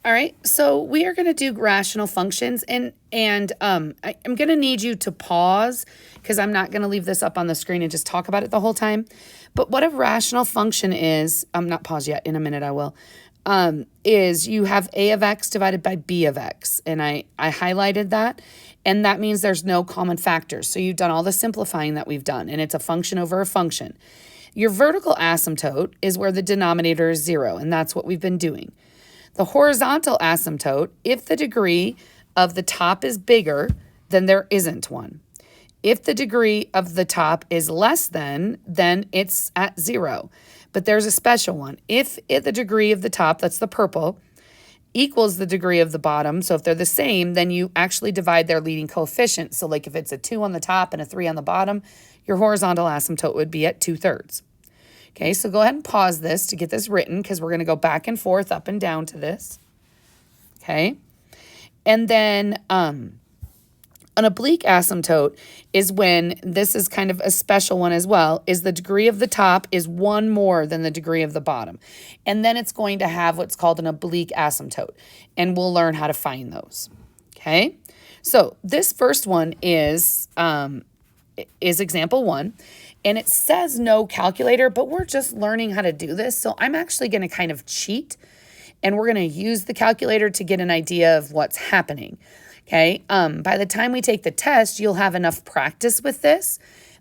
All right, so we are going to do rational functions, and I'm going to need you to pause because I'm not going to leave this up on the screen and just talk about it the whole time. But what a rational function is, I'm not pause yet, in a minute I will, is you have a of x divided by b of x, and I highlighted that, and that means there's no common factors. So you've done all the simplifying that we've done, and it's a function over a function. Your vertical asymptote is where the denominator is 0, and that's what we've been doing. The horizontal asymptote, if the degree of the top is bigger, then there isn't one. If the degree of the top is less than, then it's at 0. But there's a special one. If the degree of the top, that's the purple, equals the degree of the bottom, so if they're the same, then you actually divide their leading coefficient. So like if it's a 2 on the top and a 3 on the bottom, your horizontal asymptote would be at 2/3. Okay, so go ahead and pause this to get this written because we're going to go back and forth, up and down to this. Okay, and then an oblique asymptote is when, this is kind of a special one as well, is the degree of the top is 1 more than the degree of the bottom. And then it's going to have what's called an oblique asymptote, and we'll learn how to find those. Okay, so this first one is example 1. And it says no calculator, but we're just learning how to do this. So I'm actually going to kind of cheat, and we're going to use the calculator to get an idea of what's happening. Okay. By the time we take the test, you'll have enough practice with this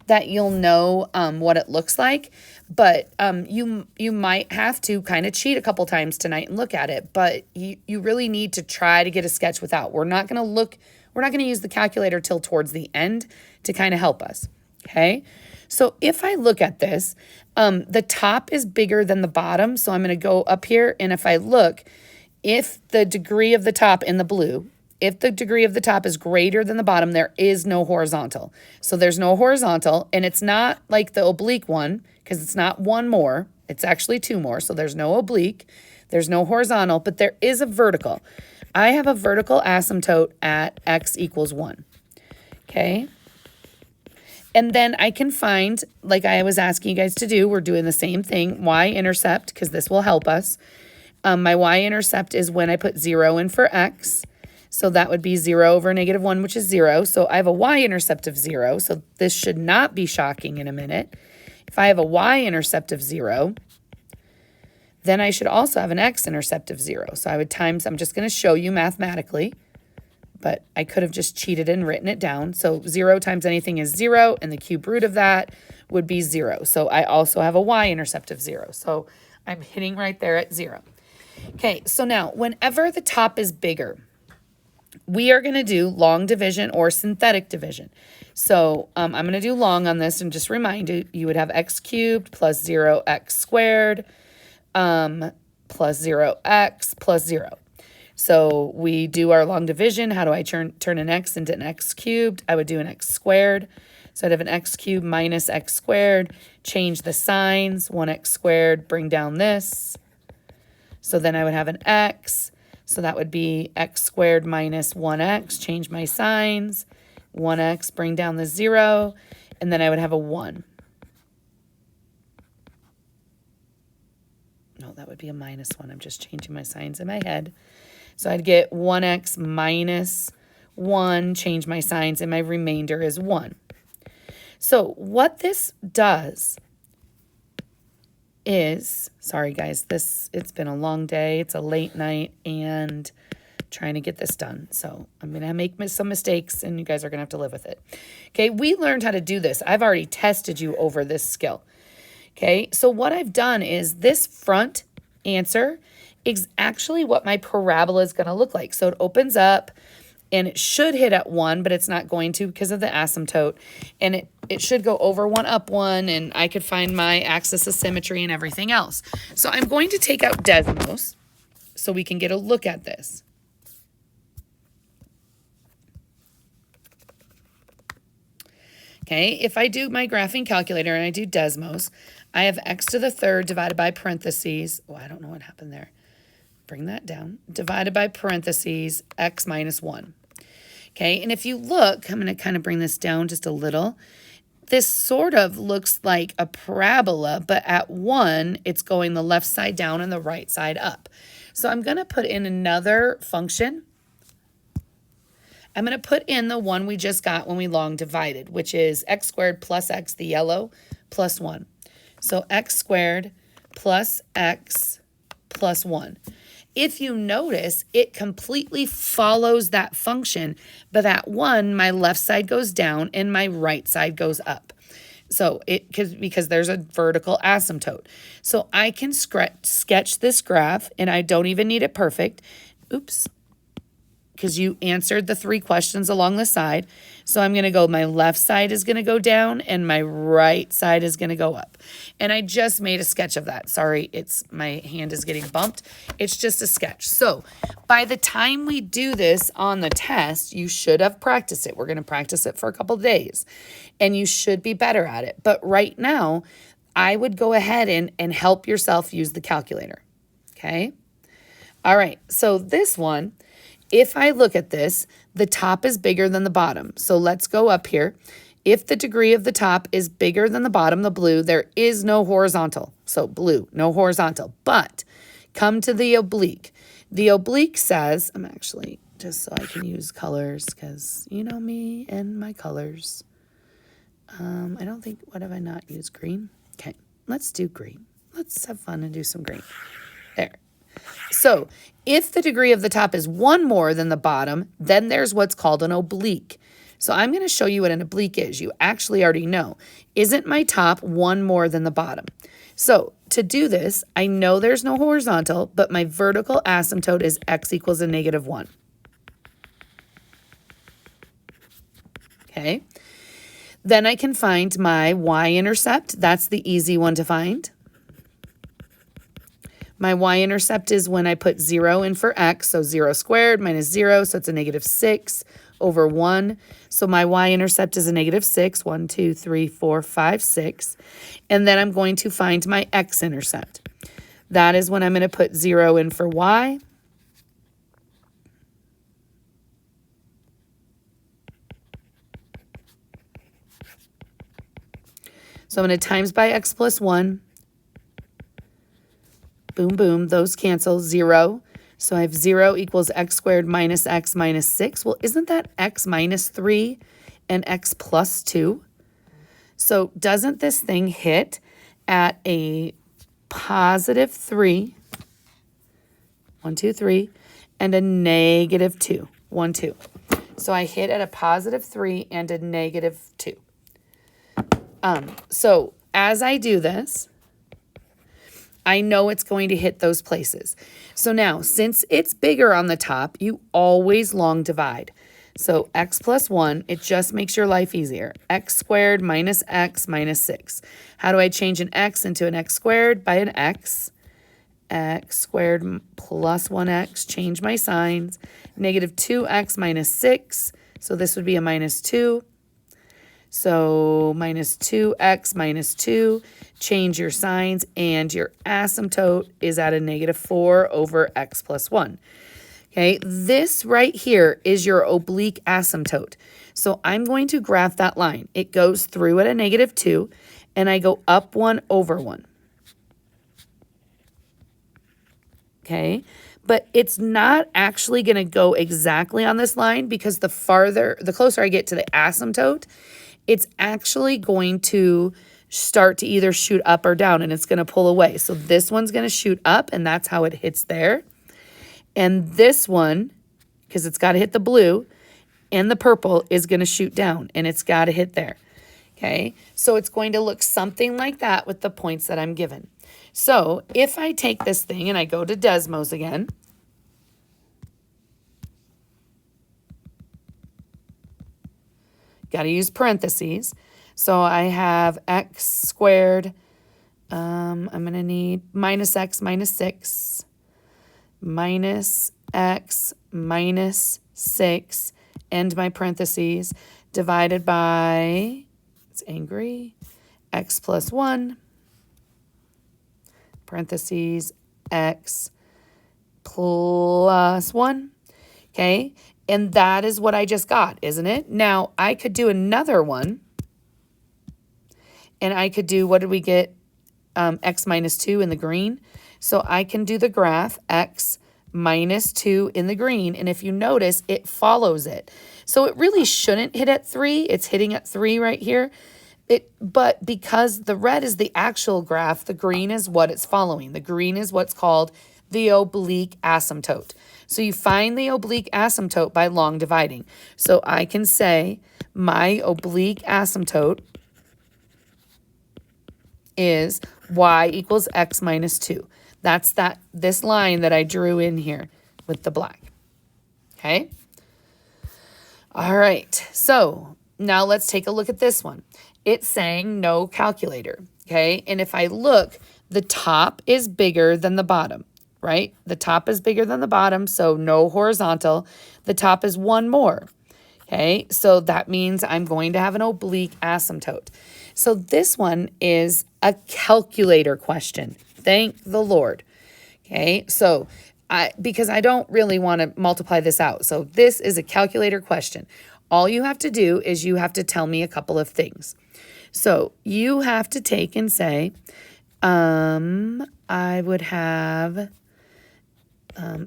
that you'll know what it looks like. But you might have to kind of cheat a couple times tonight and look at it. But you really need to try to get a sketch without. We're not going to use the calculator till towards the end to kind of help us. Okay. So if I look at this, the top is bigger than the bottom. So I'm going to go up here. And if I look, if the degree of the top in the blue, if the degree of the top is greater than the bottom, there is no horizontal. So there's no horizontal. And it's not like the oblique one because it's not 1 more. It's actually 2 more. So there's no oblique. There's no horizontal, but there is a vertical. I have a vertical asymptote at x equals 1. Okay. And then I can find, like I was asking you guys to do, we're doing the same thing, Y-intercept, because this will help us. My Y-intercept is when I put 0 in for x. So that would be 0 over -1, which is 0. So I have a Y-intercept of 0. So this should not be shocking in a minute. If I have a Y-intercept of 0, then I should also have an X-intercept of 0. So I would times, I'm just going to show you mathematically, but I could have just cheated and written it down. So 0 times anything is 0, and the cube root of that would be 0. So I also have a Y-intercept of 0. So I'm hitting right there at 0. Okay, so now whenever the top is bigger, we are going to do long division or synthetic division. So I'm going to do long on this and just remind you, you would have x cubed plus 0x squared plus 0x plus 0. So we do our long division. How do I turn an x into an x cubed? I would do an x squared. So I'd have an x cubed minus x squared. Change the signs. 1x squared, bring down this. So then I would have an x. So that would be x squared minus 1x. Change my signs. 1x, bring down the 0. And then I would have a 1. No, that would be a minus 1. I'm just changing my signs in my head. So I'd get 1x minus 1, change my signs, and my remainder is 1. So what this does is, sorry guys, it's been a long day. It's a late night and trying to get this done. So I'm going to make some mistakes and you guys are going to have to live with it. Okay, we learned how to do this. I've already tested you over this skill. Okay, so what I've done is this front answer is actually what my parabola is going to look like. So it opens up and it should hit at 1, but it's not going to because of the asymptote. And it should go over 1, up 1, and I could find my axis of symmetry and everything else. So I'm going to take out Desmos so we can get a look at this. Okay, if I do my graphing calculator and I do Desmos, I have x to the third divided by parentheses. Oh, I don't know what happened there. Bring that down. Divided by parentheses, x minus 1. Okay, and if you look, I'm going to kind of bring this down just a little. This sort of looks like a parabola, but at 1, it's going the left side down and the right side up. So I'm going to put in another function. I'm going to put in the one we just got when we long divided, which is x squared plus x, the yellow, plus 1. So x squared plus x plus 1. If you notice, it completely follows that function, but at 1, my left side goes down and my right side goes up. So because there's a vertical asymptote. So I can sketch this graph, and I don't even need it perfect. Oops. Because you answered the 3 questions along the side. So I'm going to go, my left side is going to go down and my right side is going to go up. And I just made a sketch of that. Sorry, my hand is getting bumped. It's just a sketch. So by the time we do this on the test, you should have practiced it. We're going to practice it for a couple of days and you should be better at it. But right now, I would go ahead and help yourself use the calculator. Okay. All right. So this one, if I look at this, the top is bigger than the bottom. So let's go up here. If the degree of the top is bigger than the bottom, the blue, there is no horizontal. So blue, no horizontal. But come to the oblique. The oblique says, I'm actually, just so I can use colors, because you know me and my colors. I don't think, what have I not used? Green? Okay, let's do green. Let's have fun and do some green. There. So if the degree of the top is 1 more than the bottom, then there's what's called an oblique. So I'm going to show you what an oblique is. You actually already know. Isn't my top 1 more than the bottom? So to do this, I know there's no horizontal, but my vertical asymptote is x equals a negative 1. Okay. Then I can find my y-intercept. That's the easy one to find. My y-intercept is when I put 0 in for x, so 0 squared minus 0, so it's a negative 6 over 1. So my y-intercept is a negative 6, 1, 2, 3, 4, 5, 6. And then I'm going to find my x-intercept. That is when I'm going to put 0 in for y. So I'm going to times by x plus 1. Boom, boom, those cancel, 0. So I have 0 equals x squared minus x minus 6. Well, isn't that x minus 3 and x plus 2? So doesn't this thing hit at a positive 3, 1, 2, 3, and a negative 2, 1, 2. So I hit at a positive 3 and a negative 2. So as I do this, I know it's going to hit those places. So now, since it's bigger on the top, you always long divide. So x plus 1, it just makes your life easier. X squared minus x minus 6. How do I change an x into an x squared? By an x. X squared plus 1x, change my signs. Negative 2x minus 6, so this would be a minus 2. So minus 2x minus 2, change your signs, and your asymptote is at a negative 4 over x plus 1. Okay, this right here is your oblique asymptote. So I'm going to graph that line. It goes through at a negative 2, and I go up 1 over 1. Okay, but it's not actually going to go exactly on this line because the closer I get to the asymptote, it's actually going to start to either shoot up or down, and it's going to pull away. So this one's going to shoot up, and that's how it hits there. And this one, because it's got to hit the blue, and the purple is going to shoot down, and it's got to hit there. Okay, so it's going to look something like that with the points that I'm given. So if I take this thing and I go to Desmos again, got to use parentheses. So I have x squared. I'm going to need minus x minus 6. Minus x minus 6. End my parentheses. Divided by, it's angry, x plus 1. Parentheses, x plus 1. Okay. And that is what I just got, isn't it? Now, I could do another one. And I could do, what did we get? X minus 2 in the green. So I can do the graph, x minus 2 in the green. And if you notice, it follows it. So it really shouldn't hit at 3. It's hitting at 3 right here. But because the red is the actual graph, the green is what it's following. The green is what's called the oblique asymptote. So you find the oblique asymptote by long dividing. So I can say my oblique asymptote is y equals x minus 2. That's this line that I drew in here with the black. Okay? All right. So now let's take a look at this one. It's saying no calculator. Okay? And if I look, the top is bigger than the bottom, right? The top is bigger than the bottom, so no horizontal. The top is one more. Okay? So that means I'm going to have an oblique asymptote. So this one is a calculator question. Thank the Lord. Okay, so because I don't really want to multiply this out. So this is a calculator question. All you have to do is you have to tell me a couple of things. So you have to take and say, I would have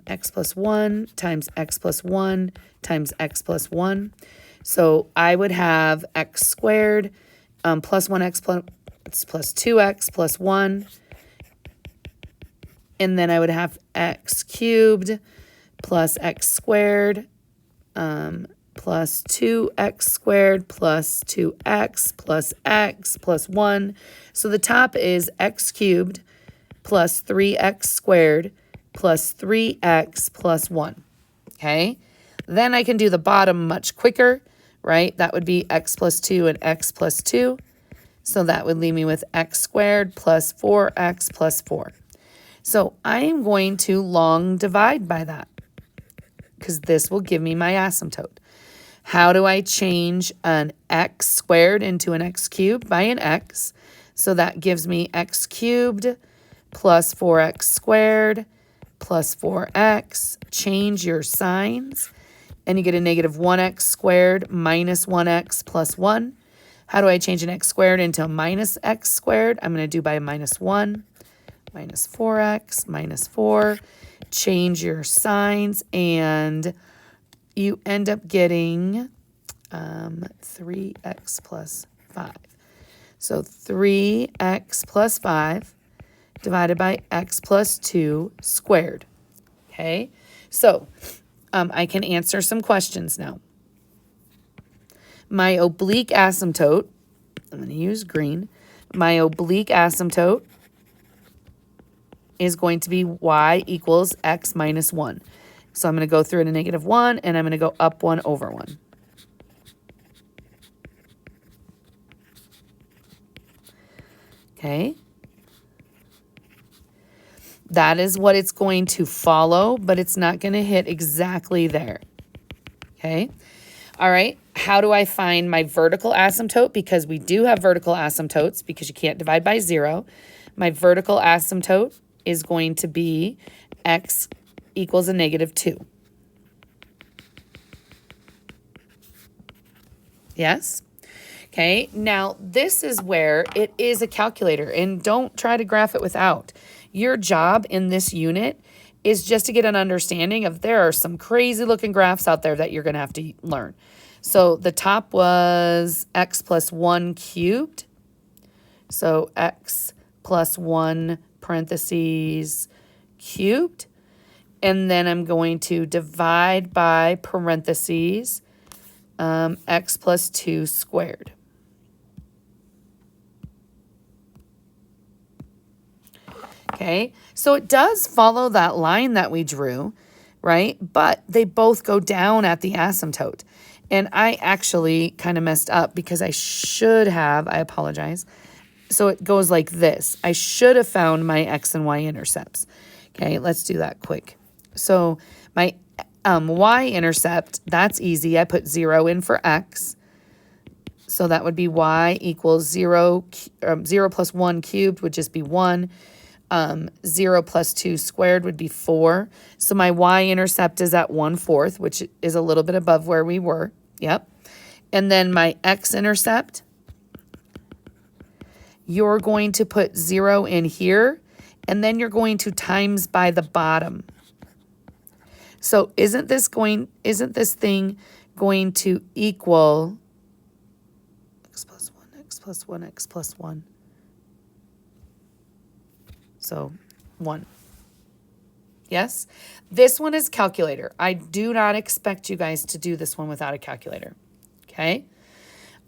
x plus 1 times x plus 1 times x plus 1. So I would have x squared plus 1x plus 2x plus 1. And then I would have x cubed plus x squared plus 2x squared plus 2x plus x plus 1. So the top is x cubed plus 3x squared plus 3x plus 1. Okay? Then I can do the bottom much quicker, right? That would be x plus 2 and x plus 2. So that would leave me with x squared plus 4x plus 4. So I am going to long divide by that because this will give me my asymptote. How do I change an x squared into an x cubed? By an x. So that gives me x cubed plus 4x squared plus 4x. Change your signs and you get a negative 1x squared minus 1x plus 1. How do I change an x squared into a minus x squared? I'm going to do by minus 1. Minus 4x, minus 4. Change your signs, and you end up getting 3x plus 5. So 3x plus 5 divided by x plus 2 squared. Okay, so I can answer some questions now. My oblique asymptote, I'm going to use green. My oblique asymptote is going to be y equals x minus 1. So I'm going to go through at a negative 1, and I'm going to go up 1 over 1. Okay. That is what it's going to follow, but it's not going to hit exactly there. Okay. All right. How do I find my vertical asymptote? Because we do have vertical asymptotes because you can't divide by 0. My vertical asymptote is going to be x equals a negative 2. Yes? Okay, now this is where it is a calculator, and don't try to graph it without. Your job in this unit is just to get an understanding of there are some crazy looking graphs out there that you're going to have to learn. So the top was x plus 1 cubed. So x plus 1 parentheses cubed, and then I'm going to divide by parentheses x plus 2 squared. Okay, so it does follow that line that we drew, right? But they both go down at the asymptote. And I actually kind of messed up because I should have, I apologize. So it goes like this. I should have found my x and y intercepts. Okay, let's do that quick. So my y-intercept, that's easy. I put 0 in for x. So that would be y equals 0. 0 plus 1 cubed would just be 1. 0 plus 2 squared would be 4. So my y-intercept is at 1/4, which is a little bit above where we were. Yep. And then my x-intercept, you're going to put 0 in here, and then you're going to times by the bottom. So isn't this thing going to equal x plus 1, x plus 1, x plus 1? So 1. Yes? This one is calculator. I do not expect you guys to do this one without a calculator. Okay?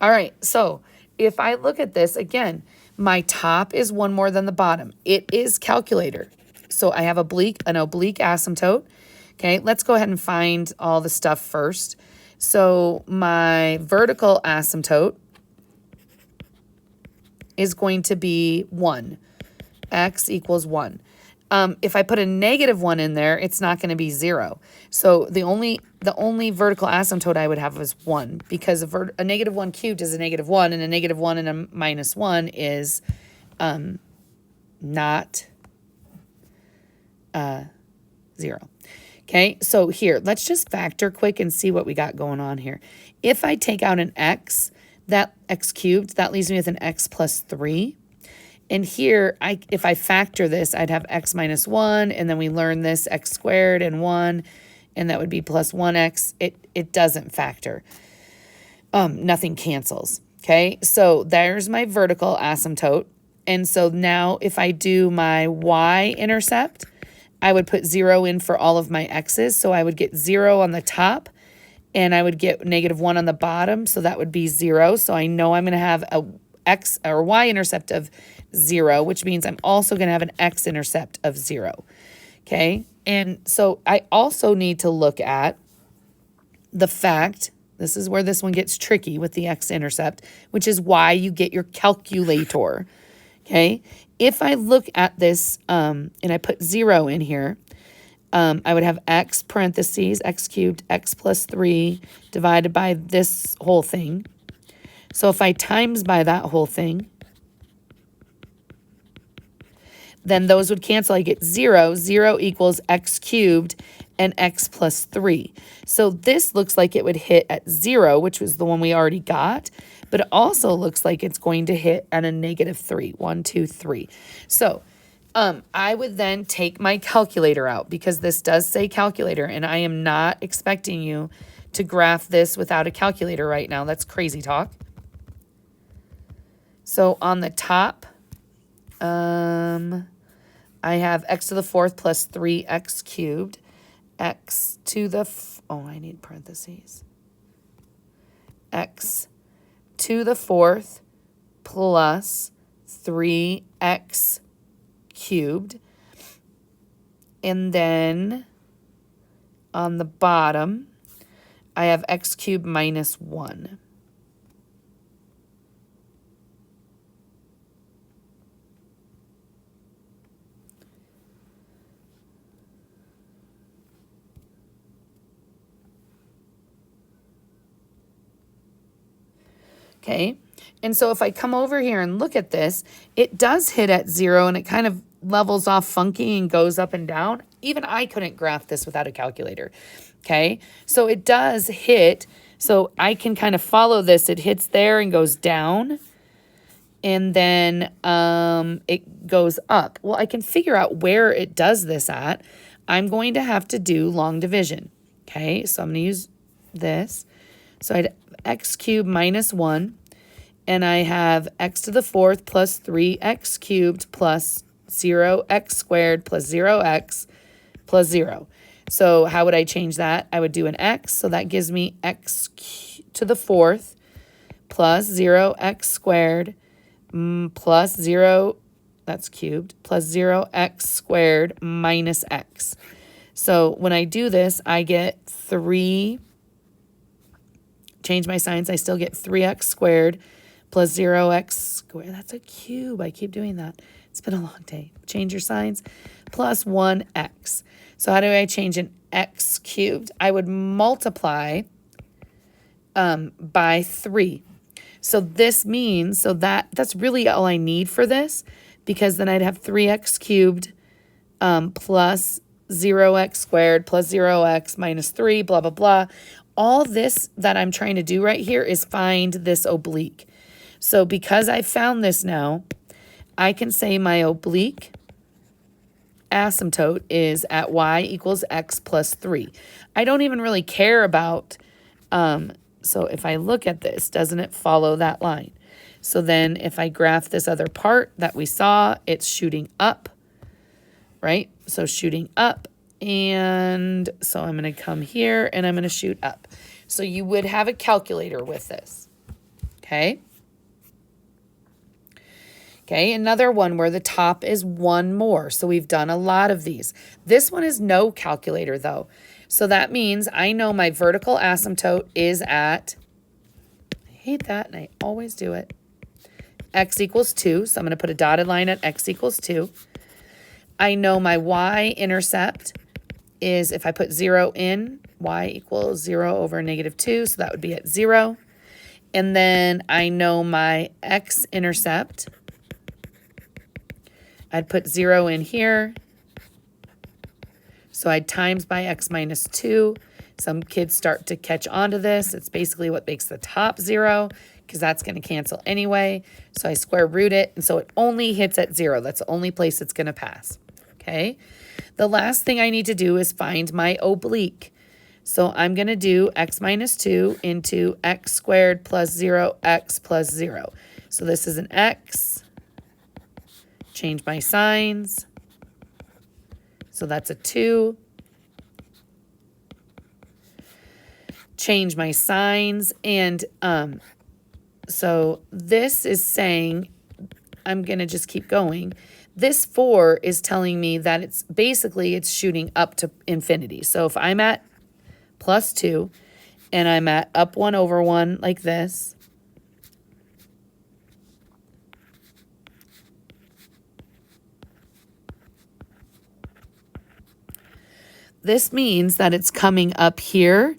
All right, so if I look at this, again, my top is one more than the bottom. It is calculator. So I have an oblique asymptote. Okay, let's go ahead and find all the stuff first. So my vertical asymptote is going to be 1. X equals 1. If I put a -1 in there, it's not going to be 0. So the only vertical asymptote I would have is 1, because a -1 cubed is a -1, and a -1 and a -1 is not 0. Okay, so here, let's just factor quick and see what we got going on here. If I take out an x, that x cubed, that leaves me with an x plus 3. And here, if I factor this, I'd have x minus 1, and then we learn this x squared and 1, and that would be plus 1x. It doesn't factor. Nothing cancels, okay? So there's my vertical asymptote. And so now if I do my y-intercept, I would put 0 in for all of my x's. So I would get 0 on the top, and I would get -1 on the bottom. So that would be 0. So I know I'm going to have a x or y-intercept of 0, which means I'm also going to have an x-intercept of 0, okay? And so I also need to look at the fact, this is where this one gets tricky with the x-intercept, which is why you get your calculator, okay? If I look at this and I put 0 in here, I would have x parentheses, x cubed, x plus 3 divided by this whole thing. So if I times by that whole thing, then those would cancel. I get 0. 0 equals x cubed and x plus 3. So this looks like it would hit at 0, which was the one we already got. But it also looks like it's going to hit at a -3. 1, 2, 3. So I would then take my calculator out, because this does say calculator, and I am not expecting you to graph this without a calculator right now. That's crazy talk. So on the top, I have x to the 4th plus 3x cubed, x to the, I need parentheses, x to the 4th plus 3x cubed. And then on the bottom, I have x cubed minus 1. Okay, and so if I come over here and look at this, it does hit at 0, and it kind of levels off funky and goes up and down. Even I couldn't graph this without a calculator. Okay, so it does hit, so I can kind of follow this. It hits there and goes down, and then it goes up. Well, I can figure out where it does this at. I'm going to have to do long division. Okay, so I'm going to use this. So I'd x cubed minus 1, and I have x to the 4th plus 3x cubed plus 0x squared plus 0x plus 0. So how would I change that? I would do an x, so that gives me x to the 4th plus 0x squared plus 0, that's cubed, plus 0x squared minus x. So when I do this, I get 3, change my signs, I still get 3x squared plus 0x squared. That's a cube. I keep doing that. It's been a long day. Change your signs. Plus 1x. So how do I change an x cubed? I would multiply by 3. So this means, that's really all I need for this, because then I'd have 3x cubed plus 0x squared plus 0x minus 3, blah, blah, blah. All this that I'm trying to do right here is find this oblique. So because I found this now, I can say my oblique asymptote is at y equals x plus 3. I don't even really care about, so if I look at this, doesn't it follow that line? So then if I graph this other part that we saw, it's shooting up, right? So shooting up, and so I'm going to come here and I'm going to shoot up. So you would have a calculator with this, okay? Okay, another one where the top is one more. So we've done a lot of these. This one is no calculator though. So that means I know my vertical asymptote is at, I hate that and I always do it, x equals 2. So I'm going to put a dotted line at x equals 2. I know my y-intercept is, if I put 0 in, y equals 0 over -2. So that would be at 0. And then I know my x-intercept. I'd put 0 in here. So I'd times by x minus 2. Some kids start to catch on to this. It's basically what makes the top 0 because that's going to cancel anyway. So I square root it, and so it only hits at 0. That's the only place it's going to pass, okay? The last thing I need to do is find my oblique. So I'm going to do x minus 2 into x squared plus 0x plus 0. So this is an x. Change my signs. So that's a 2. Change my signs. And so this is saying, I'm going to just keep going. This 4 is telling me that it's basically it's shooting up to infinity. So if I'm at plus 2 and I'm at up 1 over 1 like this, this means that it's coming up here,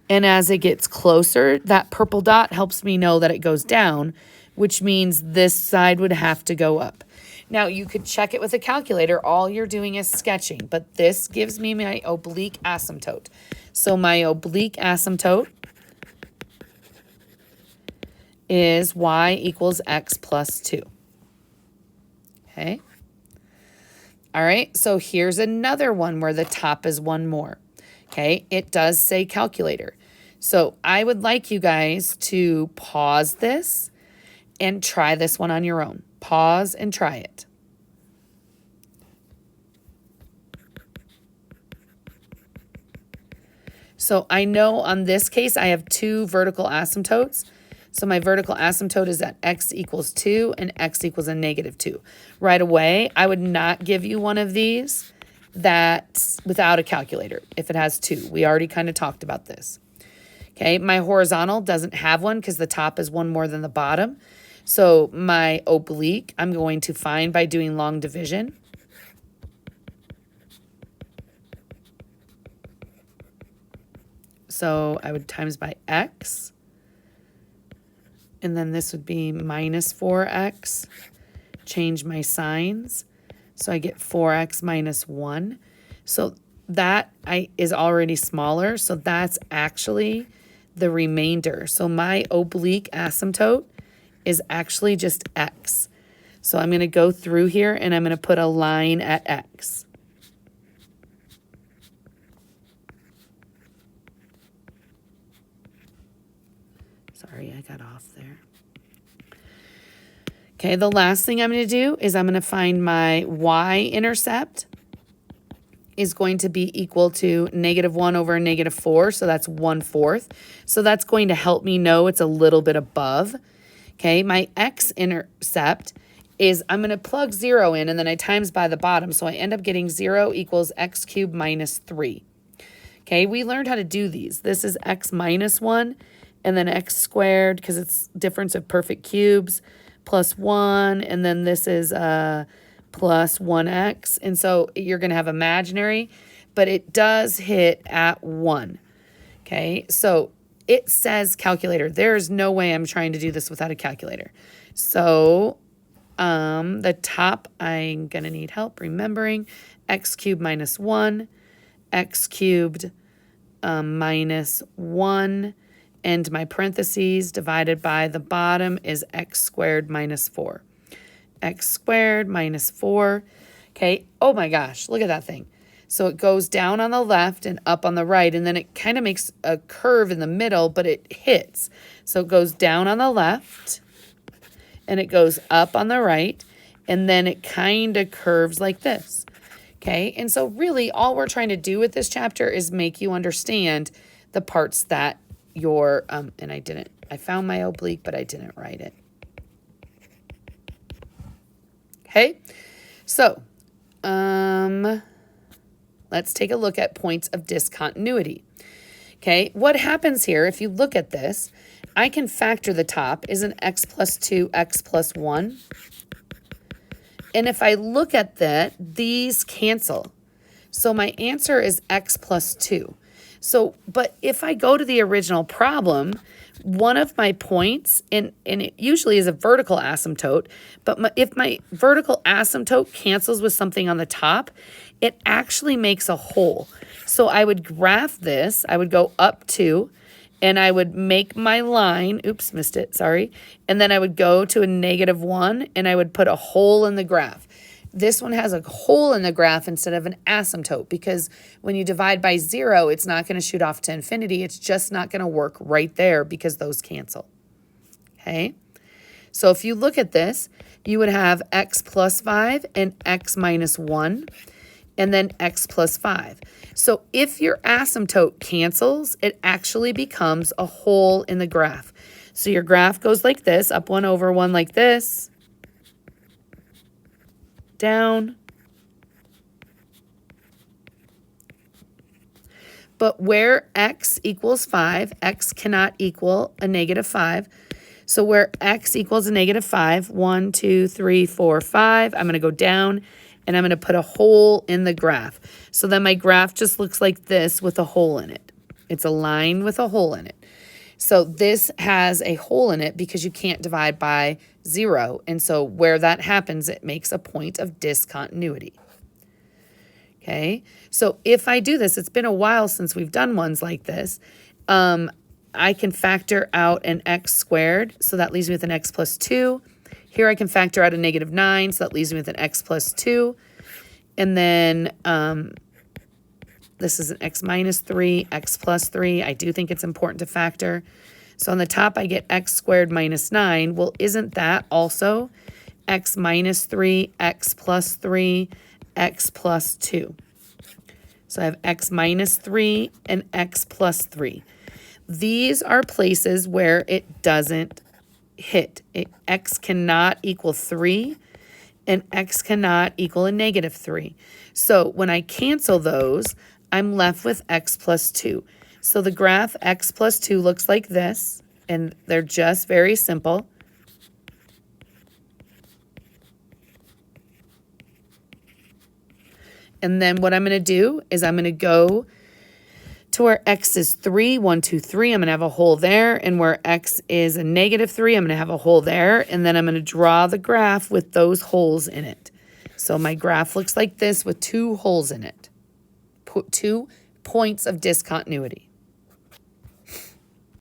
and as it gets closer, that purple dot helps me know that it goes down, which means this side would have to go up. Now, you could check it with a calculator. All you're doing is sketching, but this gives me my oblique asymptote. So my oblique asymptote is y equals x plus 2. Okay? All right, so here's another one where the top is one more. Okay, it does say calculator. So I would like you guys to pause this and try this one on your own. Pause and try it. So I know on this case I have 2 vertical asymptotes. So my vertical asymptote is at x equals 2 and x equals a -2. Right away, I would not give you one of these that's without a calculator if it has 2. We already kind of talked about this. Okay, my horizontal doesn't have one because the top is one more than the bottom. So my oblique, I'm going to find by doing long division. So I would times by x. And then this would be minus 4x. Change my signs. So I get 4x minus 1. So that is already smaller. So that's actually the remainder. So my oblique asymptote is actually just x. So I'm going to go through here and I'm going to put a line at x. Sorry, I got off there. Okay, the last thing I'm going to do is I'm going to find my y-intercept is going to be equal to -1 over -4, so that's 1/4. So that's going to help me know it's a little bit above. Okay, my x-intercept is I'm going to plug 0 in and then I times by the bottom, so I end up getting 0 equals x cubed minus 3. Okay, we learned how to do these. This is x minus 1 and then x squared because it's difference of perfect cubes plus 1, and then this is plus 1x. And so you're going to have imaginary, but it does hit at 1. Okay, so it says calculator. There's no way I'm trying to do this without a calculator. So the top, I'm going to need help remembering x cubed minus 1, x cubed minus 1, and my parentheses divided by the bottom is x squared minus 4. X squared minus 4. Okay, oh my gosh, look at that thing. So it goes down on the left and up on the right, and then it kind of makes a curve in the middle, but it hits. So it goes down on the left, and it goes up on the right, and then it kind of curves like this. Okay, and so really all we're trying to do with this chapter is make you understand the parts that your, and I found my oblique, but I didn't write it. Okay, so let's take a look at points of discontinuity. Okay, what happens here, if you look at this, I can factor the top. Isn't x plus 2, x plus 1? And if I look at that, these cancel. So my answer is x plus 2. So, but if I go to the original problem, one of my points, and it usually is a vertical asymptote, but if my vertical asymptote cancels with something on the top, it actually makes a hole. So I would graph this, I would go up 2, and I would make my line, oops, missed it, sorry, and then I would go to a -1, and I would put a hole in the graph. This one has a hole in the graph instead of an asymptote, because when you divide by 0, it's not going to shoot off to infinity. It's just not going to work right there because those cancel. Okay? So if you look at this, you would have x plus 5 and x minus 1, and then x plus 5. So if your asymptote cancels, it actually becomes a hole in the graph. So your graph goes like this, up 1 over 1 like this, down. But where x equals 5, x cannot equal a -5. So where x equals a -5, 1, 2, 3, 4, 5, I'm going to go down and I'm going to put a hole in the graph. So then my graph just looks like this with a hole in it. It's a line with a hole in it. So this has a hole in it because you can't divide by 0. And so where that happens, it makes a point of discontinuity. Okay, so if I do this, it's been a while since we've done ones like this. I can factor out an x squared, so that leaves me with an x plus 2. Here I can factor out a -9, so that leaves me with an x plus 2. And then this is an x minus 3, x plus 3. I do think it's important to factor. So on the top, I get x squared minus 9. Well, isn't that also x minus 3, x plus 3, x plus 2? So I have x minus 3 and x plus 3. These are places where it doesn't hit. X cannot equal 3, and x cannot equal a -3. So when I cancel those, I'm left with x plus 2. So the graph x plus 2 looks like this, and they're just very simple. And then what I'm going to do is I'm going to go to where x is 3, 1, 2, 3. I'm going to have a hole there. And where x is a -3, I'm going to have a hole there. And then I'm going to draw the graph with those holes in it. So my graph looks like this with 2 holes in it. 2 points of discontinuity.